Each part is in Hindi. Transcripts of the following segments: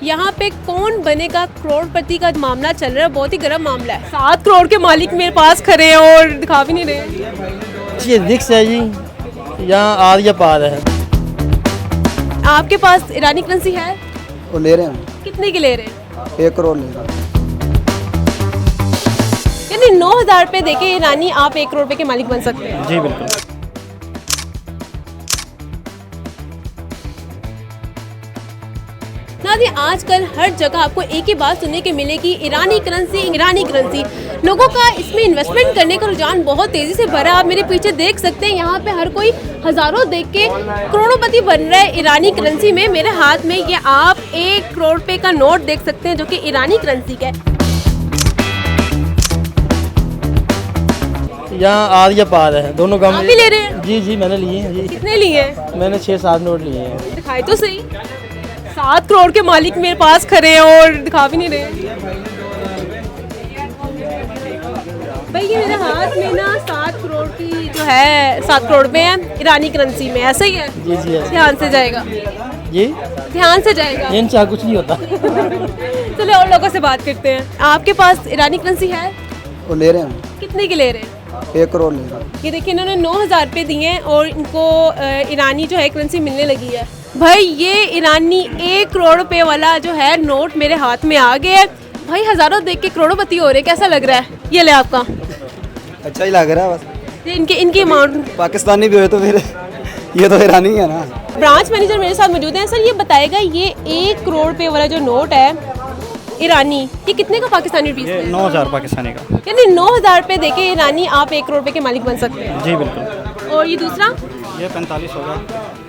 यहाँ पे कौन बनेगा करोड़पति का मामला चल रहा है, बहुत ही गर्म मामला है। 7 करोड़ के मालिक मेरे पास खड़े हैं और दिखा भी नहीं रहे। ये रिक्स है जी, यहाँ आर या पार है। आपके पास ईरानी करेंसी है? वो ले रहे हैं। कितने की ले रहे हैं? 1 करोड़ ले रहे हैं। यानी 9,000 रुपए देके ईरानी आप 1 करोड़ रुपए के मालिक बन सकते हैं। जी बिल्कुल। नाज़रीन, आजकल हर जगह आपको एक ही बात सुनने के मिलेगी, ईरानी करेंसी। लोगों का इसमें इन्वेस्टमेंट करने का रुझान बहुत तेज़ी से बढ़ा। आप मेरे पीछे देख सकते हैं, यहाँ पे हर कोई हज़ारों देख के करोड़ोंपति बन रहा है ईरानी करेंसी में। मेरे हाथ में ये आप 1 करोड़ रुपए का नोट देख सकते हैं जो कि ईरानी करेंसी का है। यहाँ आर या पार है, दोनों काम। आप भी ले रहे हैं? जी जी मैंने लिए हैं जी। कितने लिए हैं? मैंने 6-7 नोट लिए हैं। दिखाई तो सही। 7 करोड़ के मालिक मेरे पास खड़े हैं और दिखा भी नहीं रहे। भाई ये मेरे हाथ में ना 7 करोड़ की जो है 7 करोड़ में है ईरानी करेंसी में, ऐसा ही है? जी जी ऐसे। ध्यान से जाएगा, जी ध्यान से जाएगा। इन चाह कुछ नहीं होता। चलो और लोगों से बात करते हैं। आपके पास ईरानी करेंसी है? वो ले रहे हैं। कितने की ले रहे हैं? 1 करोड़ ले रहे हैं। ये देखिए, इन्होंने 9,000 रुपये दिए हैं और इनको ईरानी जो है करेंसी मिलने लगी है। भाई ये ईरानी 1 करोड़ रुपए वाला जो है नोट मेरे हाथ में आ गया है। भाई हज़ारों देख के करोड़पति हो रहे, कैसा लग रहा है? ये ले आपका। अच्छा ही लग रहा है बस। ये इनकी अमाउंट। पाकिस्तानी भी हुए तो फिर ये तो ईरानी है ना। ब्रांच मैनेजर मेरे साथ मौजूद हैं। सर ये बताएगा, ये 1 करोड़ रुपए वाला जो नोट है ईरानी, ये कितने का पाकिस्तानी रुपीस में? 9,000 पाकिस्तानी का। यानी 9,000 रुपए देके ईरानी आप 1 करोड़ रुपए के मालिक बन सकते हैं। जी बिल्कुल। और ये दूसरा? ये 45 होगा,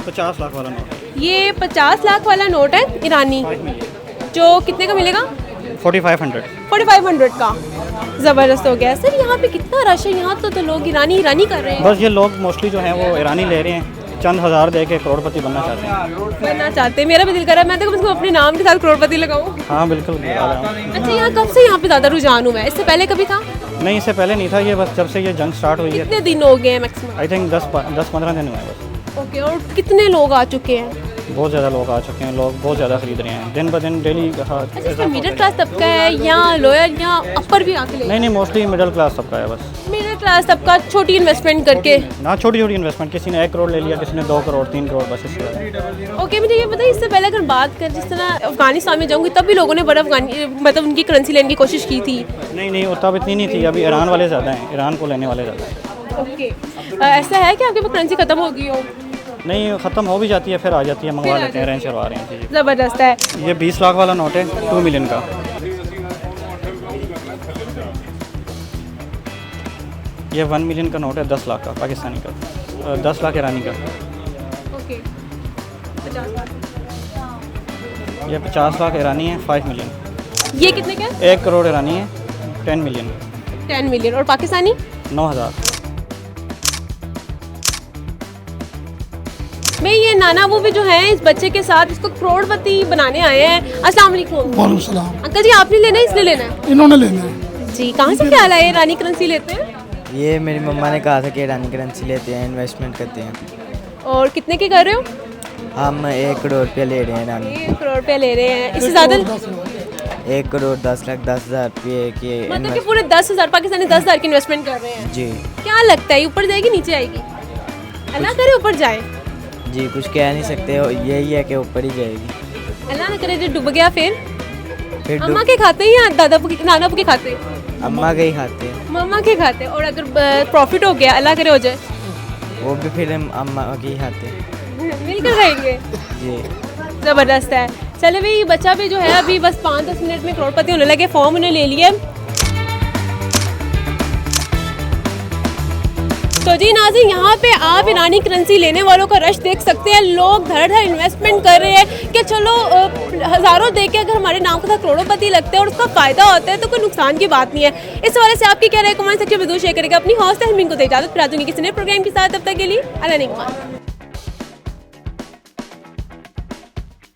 50 लाख वाला नोट। ये 50 लाख वाला नोट है ईरानी, जो कितने का मिलेगा? 4500 का। ज़बरदस्त हो गया। सर यहाँ पे कितना रश है, यहाँ तो लोग ईरानी कर रहे हैं। बस ये लोग मोस्टली जो हैं वो ईरानी ले रहे हैं, चंद हज़ार दे के करोड़पति बनना चाहते हैं। मेरा भी दिल कर रहा है, मैं तो अपने नाम के साथ करोड़पति लगाऊं। हाँ बिल्कुल। अच्छा, यहाँ कब से यहाँ पे ज़्यादा रुझान हुआ है? इससे पहले कभी था? नहीं, इससे पहले नहीं था, ये बस जब से ये जंग स्टार्ट हुई है। कितने दिन हो गए हैं मैक्सिमम? आई थिंक 10-15 दिन हुए हैं बस। ओके, और कितने लोग आ चुके हैं? बहुत ज़्यादा लोग आ चुके हैं, लोग बहुत ज़्यादा खरीद रहे हैं दिन ब दिन डेली। अच्छा, मिडिल क्लास तबका है या लोअर या अपर भी आके ले? नहीं, मोस्टली मिडिल क्लास सबका है बस। मिडिल क्लास तबका छोटी इन्वेस्टमेंट करके ना, छोटी इन्वेस्टमेंट। किसी ने 1 करोड़ ले लिया, किसी ने 2 करोड़ 3 करोड़ बस इससे। ओके, मुझे ये बताइए, इससे पहले अगर बात करें, जिस तरह अफगानिस्तान में जाऊँगी तब भी लोगों ने बड़ा मतलब उनकी करेंसी लेने की कोशिश की थी। नहीं, तब इतनी नहीं थी। अभी ईरान वाले ज़्यादा हैं, ईरान को लेने वाले ज़्यादा हैं। ओके, ऐसा है कि आपके पास करेंसी खत्म हो गई हो? नहीं, ख़त्म हो भी जाती है, फिर आ जाती है, मंगवा लेते हैं, रेंज करवा रहे हैं। ज़बरदस्त है। ये 20 लाख वाला नोट है, 2 मिलियन का। ये 1 मिलियन का नोट है, 10 लाख का पाकिस्तानी का, 10 लाख ईरानी का। ओके, 50 लाख। ये 50 लाख ईरानी है, 5 मिलियन। ये कितने का? 1 करोड़ ईरानी है, 10 मिलियन। 10 मिलियन। और पाकिस्तानी? 9,000। मैं ये नाना वो भी जो है इस बच्चे के साथ इसको करोड़पति बनाने आए हैं। अस्सलाम वालेकुम। वालेकुम सलाम। अंकल जी, आपने लेना है, इसलिए लेना है? इन्होंने लेना है जी। कहाँ से ख्याल आया ईरानी करेंसी लेते हैं? ये मेरी मम्मा ने कहा था कि ईरानी करेंसी लेते हैं, इन्वेस्टमेंट करते हैं। और कितने के कर रहे हो? हम 1 करोड़ रुपये ले रहे हैं ईरानी। 1 करोड़ रुपया ले रहे हैं, इससे ज़्यादा? 1 करोड़ 10 लाख 10,000 रुपये के मतलब कि पूरे 10,000 पाकिस्तानी 10,000 की इन्वेस्टमेंट कर रहे हैं। जी। क्या लगता है ऊपर जाएगी नीचे आएगी? अल्लाह करे ऊपर जाए। जी, कुछ कह नहीं सकते, यही है कि ऊपर ही जाएगी। अल्लाह ना करे जो डूब गया फिर फिर अम्मा के खाते हैं या दादा नाना के खाते? अम्मा के ही खाते हैं। मम्मा के खाते। और अगर प्रॉफिट हो गया, अल्लाह करे हो जाए, वो भी फिर हम अम्मा के ही खाते हैं। मिलकर रहेंगे। जी, ज़बरदस्त है। चले भाई, बच्चा भी जो है अभी बस 5-10 मिनट में करोड़पति होने लगे। फॉर्म उन्हें ले लिए। तो जी नाज़रीन, यहाँ पे आप ईरानी करेंसी लेने वालों का रश देख सकते हैं। लोग धड़ाधड़ इन्वेस्टमेंट कर रहे हैं कि चलो हज़ारों दे के अगर हमारे नाम के साथ करोड़पति लगते हैं और उसका फ़ायदा होता है तो कोई नुकसान की बात नहीं है। इस वजह से आपकी क्या राय कमेंट सेक्शन में जरूर शेयर करेगा। अपनी हौसला को इजाज़त फिरा दूँगी किसी नए प्रोग्राम के साथ। तब तक के लिए अल्लाह निगहबान।